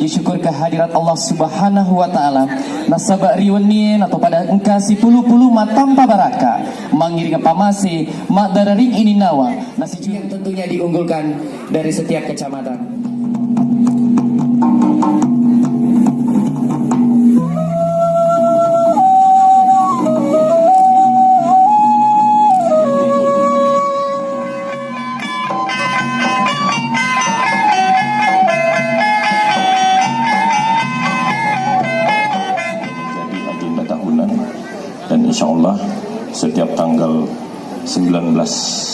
puji syukur kehadirat Allah Subhanahu wa taala. Nasabak riwenin atau pada engkasi puluh-puluh matampa baraka. Mengiring pamasi mak dararing ini nawa. Nasi yang tentunya diunggulkan dari setiap kecamatan. Dan insya Allah setiap tanggal 19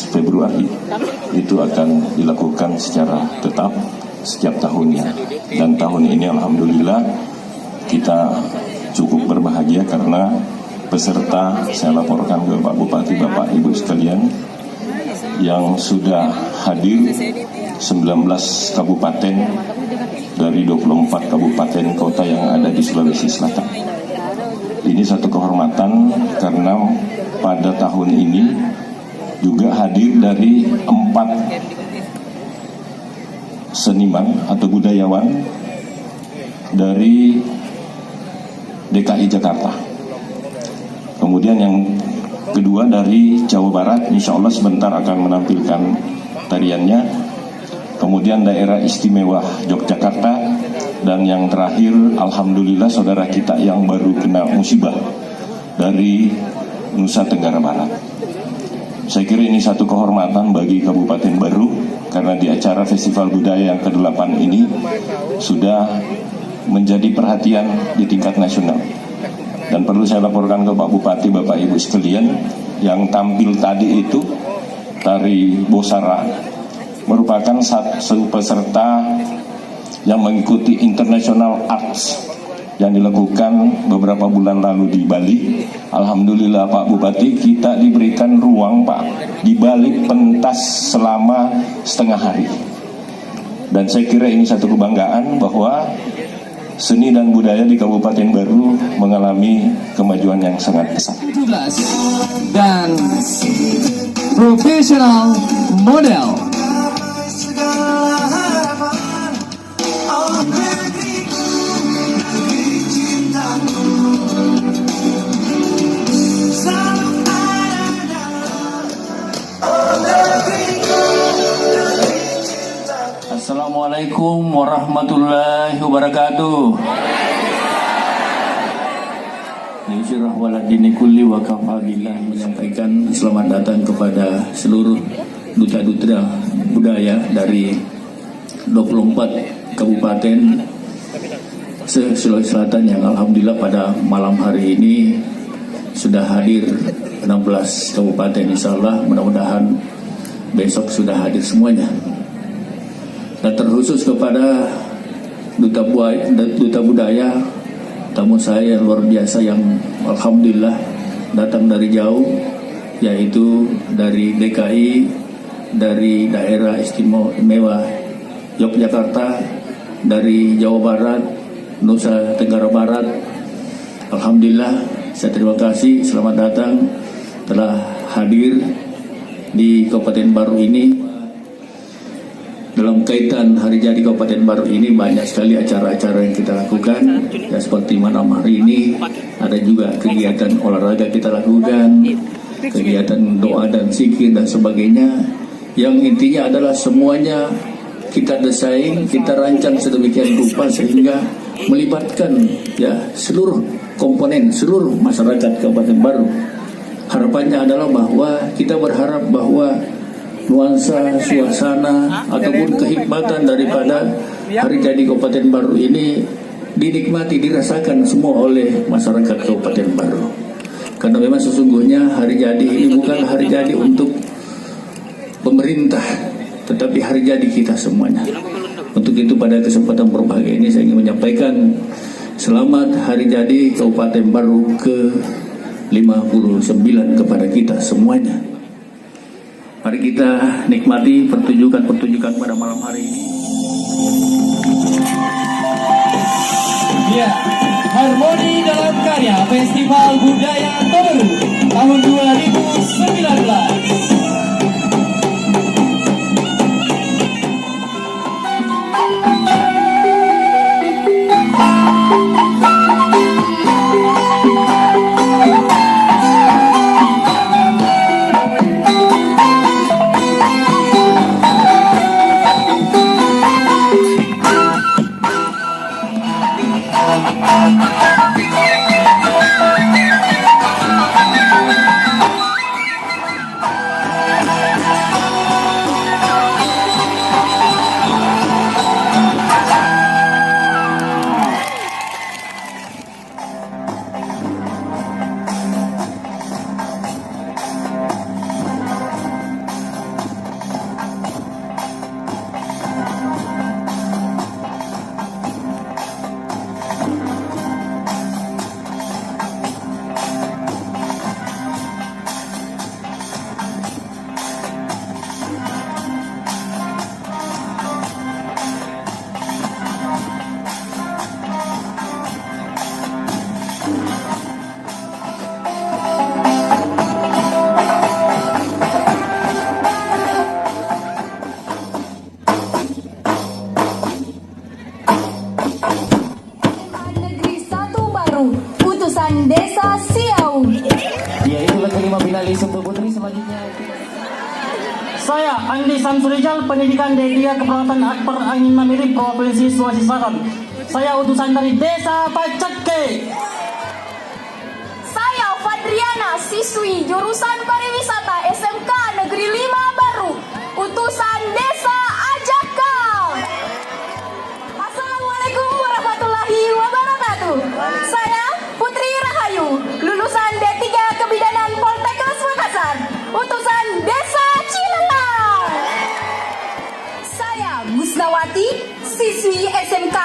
Februari itu akan dilakukan secara tetap setiap tahunnya. Dan tahun ini alhamdulillah kita cukup berbahagia karena peserta saya laporkan ke Pak Bupati, Bapak Ibu sekalian yang sudah hadir 19 kabupaten dari 24 kabupaten kota yang ada di Sulawesi Selatan. Ini satu kehormatan karena pada tahun ini juga hadir dari 4 seniman atau budayawan dari DKI Jakarta. Kemudian yang kedua dari Jawa Barat, insya Allah sebentar akan menampilkan tariannya. Kemudian daerah istimewa Yogyakarta. Dan yang terakhir, alhamdulillah saudara kita yang baru kena musibah dari Nusa Tenggara Barat. Saya kira ini satu kehormatan bagi Kabupaten Baru karena di acara Festival Budaya yang ke-8 ini sudah menjadi perhatian di tingkat nasional. Dan perlu saya laporkan ke Pak Bupati, Bapak Ibu sekalian, yang tampil tadi itu tari Bosara merupakan satu peserta yang mengikuti International Arts yang dilakukan beberapa bulan lalu di Bali. Alhamdulillah Pak Bupati, kita diberikan ruang Pak di balik pentas selama setengah hari. Dan saya kira ini satu kebanggaan bahwa seni dan budaya di Kabupaten Baru mengalami kemajuan yang sangat pesat. Dan profesional model. Assalamualaikum warahmatullahi wabarakatuh. Nusirah waladini kulli wa kafabillah menyampaikan selamat datang kepada seluruh duta-duta budaya dari 24 kabupaten Sulawesi Selatan yang alhamdulillah pada malam hari ini sudah hadir 16 kabupaten. Insyaallah mudah-mudahan besok sudah hadir semuanya. Dan terkhusus kepada duta budaya, tamu saya yang luar biasa yang alhamdulillah datang dari jauh, yaitu dari DKI, dari daerah istimewa Yogyakarta, dari Jawa Barat, Nusa Tenggara Barat. Alhamdulillah, saya terima kasih, selamat datang telah hadir di Kabupaten Baru ini. Dalam kaitan hari jadi Kabupaten Baru ini banyak sekali acara-acara yang kita lakukan. Ya, seperti malam hari ini ada juga kegiatan olahraga kita lakukan, kegiatan doa dan zikir dan sebagainya. Yang intinya adalah semuanya kita desain, kita rancang sedemikian rupa sehingga melibatkan ya seluruh komponen, seluruh masyarakat Kabupaten Baru. Harapannya adalah bahwa kita berharap bahwa nuansa, suasana ataupun kehikmatan daripada hari jadi Kabupaten Baru ini dinikmati, dirasakan semua oleh masyarakat Kabupaten Baru. Karena memang sesungguhnya hari jadi ini bukan hari jadi untuk pemerintah, tetapi hari jadi kita semuanya. Untuk itu pada kesempatan berbahagia ini saya ingin menyampaikan selamat hari jadi Kabupaten Baru ke-59 kepada kita semuanya. Mari kita nikmati pertunjukan pada malam hari ini. Ya, harmoni dalam karya Festival Budaya Baru tahun 2019. Negeri 1 Baru, utusan Desa Siau. Ya, itulah kelima finalis untuk putri. Selanjutnya Saya Andi Samsurijal, pendidikan D3 Keperawatan Akbar Angin Mamiri, Provinsi Sulawesi Selatan. Saya utusan dari Desa Paceke. Saya Fadriana, siswi jurusan pariwisata SMK Negeri 5 Baru, utusan Desa Ajakal. Assalamualaikum warahmatullahi wabarakatuh. Saya Putri Rahayu, lulusan D3 Kebidanan Poltekkes Makassar, utusan Desa Cilelang. Saya Gusnawati, siswi SMK